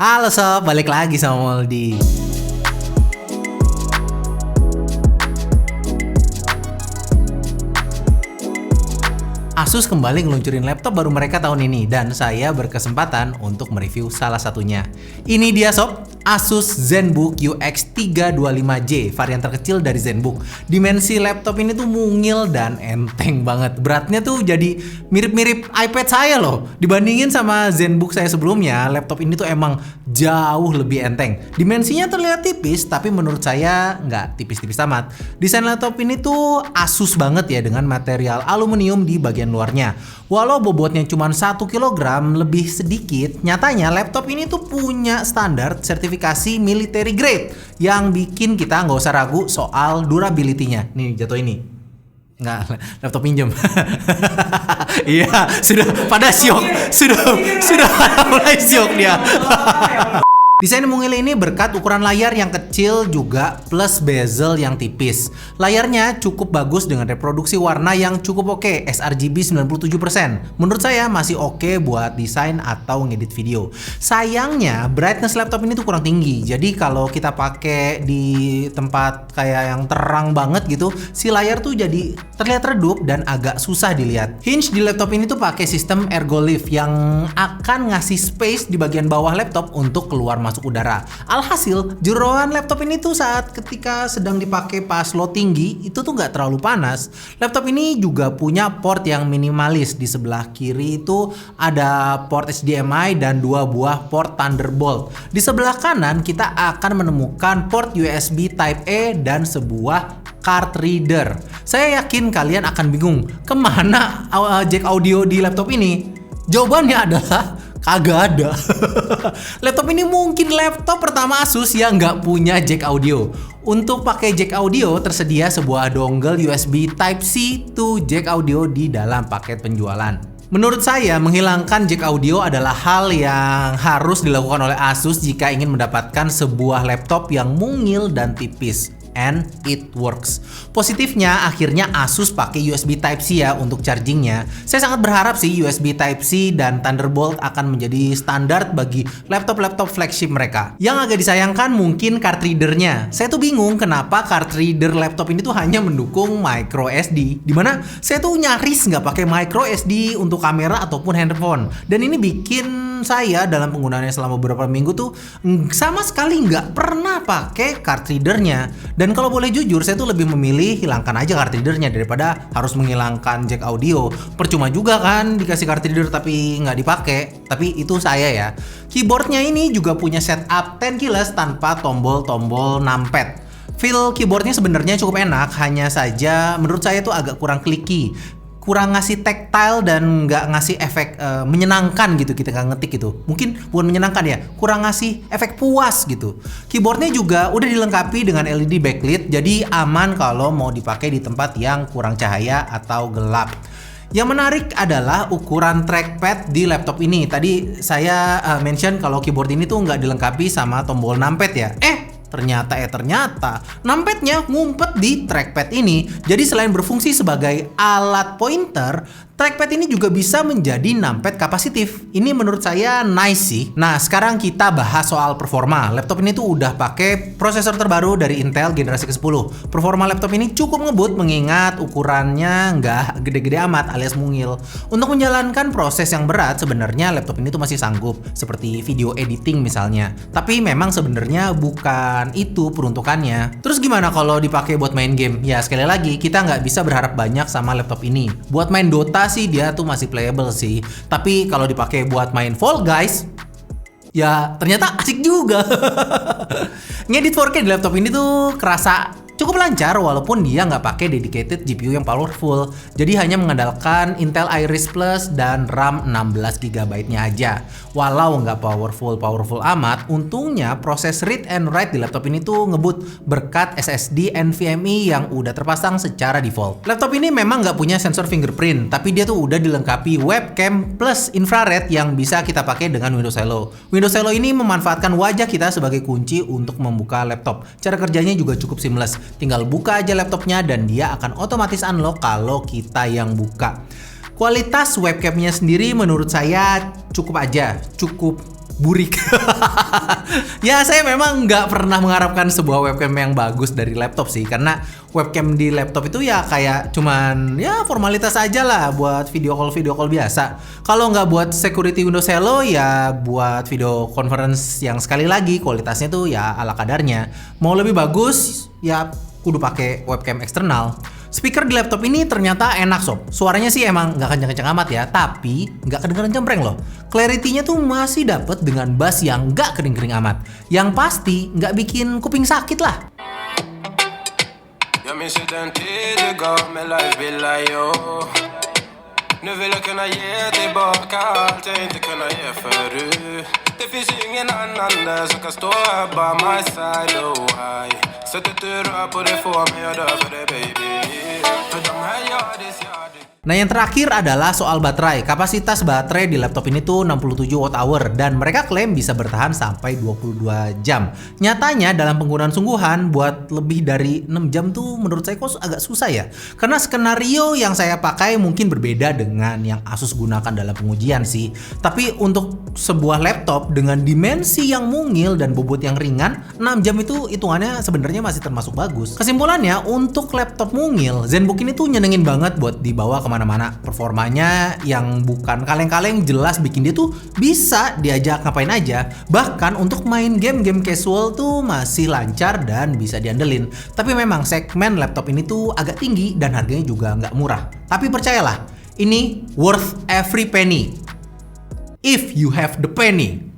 Halo sob, balik lagi sama Moldi. Asus kembali ngeluncurin laptop baru mereka tahun ini dan saya berkesempatan untuk mereview salah satunya. Ini dia sob, Asus ZenBook UX 325J, varian terkecil dari ZenBook. Dimensi laptop ini tuh mungil dan enteng banget. Beratnya tuh jadi mirip-mirip iPad saya loh. Dibandingin sama ZenBook saya sebelumnya, laptop ini tuh emang jauh lebih enteng. Dimensinya terlihat tipis, tapi menurut saya nggak tipis-tipis amat. Desain laptop ini tuh Asus banget ya dengan material aluminium di bagian luarnya. Walau bobotnya cuma 1 kg lebih sedikit, nyatanya laptop ini tuh punya standar sertifikasi military grade yang bikin kita nggak usah ragu soal durability-nya. Nih jatuh ini. Nggak, laptop pinjem. Iya, sudah pada syok. Sudah mulai syok dia. Desain mungil ini berkat ukuran layar yang kecil juga plus bezel yang tipis. Layarnya cukup bagus dengan reproduksi warna yang cukup oke, sRGB 97%. Menurut saya masih oke buat desain atau ngedit video. Sayangnya brightness laptop ini tuh kurang tinggi. Jadi kalau kita pakai di tempat kayak yang terang banget gitu, si layar tuh jadi terlihat redup dan agak susah dilihat. Hinge di laptop ini tuh pakai sistem ergolift yang akan ngasih space di bagian bawah laptop untuk keluar masuk udara. Alhasil, jeroan laptop ini tuh saat ketika sedang dipakai pas load tinggi, itu tuh nggak terlalu panas. Laptop ini juga punya port yang minimalis. Di sebelah kiri itu ada port HDMI dan 2 buah port Thunderbolt. Di sebelah kanan kita akan menemukan port USB Type A dan sebuah card reader. Saya yakin kalian akan bingung, kemana jack audio di laptop ini? Jawabannya adalah kagak ada. Laptop ini mungkin laptop pertama Asus yang nggak punya jack audio. Untuk pakai jack audio tersedia sebuah dongle USB Type-C to jack audio di dalam paket penjualan. Menurut saya, menghilangkan jack audio adalah hal yang harus dilakukan oleh Asus jika ingin mendapatkan sebuah laptop yang mungil dan tipis. And it works. Positifnya akhirnya Asus pakai USB Type-C ya untuk chargingnya. Saya sangat berharap sih USB Type-C dan Thunderbolt akan menjadi standar bagi laptop-laptop flagship mereka. Yang agak disayangkan mungkin card readernya. Saya tuh bingung kenapa card reader laptop ini tuh hanya mendukung micro SD. Dimana saya tuh nyaris nggak pakai micro SD untuk kamera ataupun handphone. Dan ini bikin saya dalam penggunaannya selama beberapa minggu tuh sama sekali nggak pernah pakai card readernya. Dan kalau boleh jujur, saya tuh lebih memilih hilangkan aja card readernya daripada harus menghilangkan jack audio. Percuma juga kan dikasih card reader tapi nggak dipakai. Tapi itu saya ya. Keyboardnya ini juga punya setup 10 keyless tanpa tombol-tombol numpad. Feel keyboardnya sebenarnya cukup enak, hanya saja menurut saya tuh agak kurang clicky. Kurang ngasih tactile dan nggak ngasih efek menyenangkan gitu kita nggak ngetik gitu. Mungkin bukan menyenangkan ya, kurang ngasih efek puas gitu. Keyboardnya juga udah dilengkapi dengan LED backlit, jadi aman kalau mau dipakai di tempat yang kurang cahaya atau gelap. Yang menarik adalah ukuran trackpad di laptop ini. Tadi saya mention kalau keyboard ini tuh nggak dilengkapi sama tombol numpad ya. Ternyata numpadnya ngumpet di trackpad ini. Jadi selain berfungsi sebagai alat pointer, trackpad ini juga bisa menjadi numpad kapasitif. Ini menurut saya nice sih. Nah, sekarang kita bahas soal performa. Laptop ini tuh udah pakai prosesor terbaru dari Intel generasi ke-10. Performa laptop ini cukup ngebut mengingat ukurannya nggak gede-gede amat alias mungil. Untuk menjalankan proses yang berat, sebenarnya laptop ini tuh masih sanggup. Seperti video editing misalnya. Tapi memang sebenarnya bukan itu peruntukannya. Terus gimana kalau dipakai buat main game? Ya sekali lagi, kita nggak bisa berharap banyak sama laptop ini. Buat main Dota sih dia tuh masih playable sih. Tapi kalau dipakai buat main Fall Guys, ya ternyata asik juga. Ngedit 4K di laptop ini tuh kerasa cukup lancar walaupun dia nggak pakai dedicated GPU yang powerful. Jadi hanya mengandalkan Intel Iris Plus dan RAM 16GB-nya aja. Walau nggak powerful amat, untungnya proses read and write di laptop ini tuh ngebut berkat SSD NVMe yang udah terpasang secara default. Laptop ini memang nggak punya sensor fingerprint, tapi dia tuh udah dilengkapi webcam plus infrared yang bisa kita pakai dengan Windows Hello. Windows Hello ini memanfaatkan wajah kita sebagai kunci untuk membuka laptop. Cara kerjanya juga cukup seamless. Tinggal buka aja laptopnya dan dia akan otomatis unlock kalau kita yang buka. Kualitas webcamnya sendiri menurut saya cukup burik. Ya saya memang nggak pernah mengharapkan sebuah webcam yang bagus dari laptop sih, karena webcam di laptop itu ya kayak cuman ya formalitas aja lah buat video call biasa. Kalau nggak buat security Windows Hello ya buat video conference yang sekali lagi kualitasnya tuh ya ala kadarnya. Mau lebih bagus ya kudu pakai webcam eksternal. Speaker di laptop ini ternyata enak sob. Suaranya sih emang nggak kenceng-kenceng amat ya, tapi nggak kedengeran jempreng loh. Clarity-nya tuh masih dapet dengan bass yang nggak kering-kering amat. Yang pasti nggak bikin kuping sakit lah. Jag minns ju den tid du gav mig life bila jag. Nu vill jag kunna ge tillbaka allt jag inte kunna ge förut. Det finns ingen annan där som kan stå här by my side, oh why. Sättet du rör på det får mig att dö för det baby. För de här yardis. Nah yang terakhir adalah soal baterai. Kapasitas baterai di laptop ini tuh 67 Wh dan mereka klaim bisa bertahan sampai 22 jam. Nyatanya dalam penggunaan sungguhan buat lebih dari 6 jam tuh menurut saya kok agak susah ya. Karena skenario yang saya pakai mungkin berbeda dengan yang Asus gunakan dalam pengujian sih. Tapi untuk sebuah laptop dengan dimensi yang mungil dan bobot yang ringan, 6 jam itu hitungannya sebenarnya masih termasuk bagus. Kesimpulannya, untuk laptop mungil, ZenBook ini tuh nyenengin banget buat dibawa kemana-mana. Performanya yang bukan kaleng-kaleng jelas bikin dia tuh bisa diajak ngapain aja. Bahkan untuk main game-game casual tuh masih lancar dan bisa diandelin. Tapi memang segmen laptop ini tuh agak tinggi dan harganya juga nggak murah. Tapi percayalah, ini worth every penny. If you have the penny.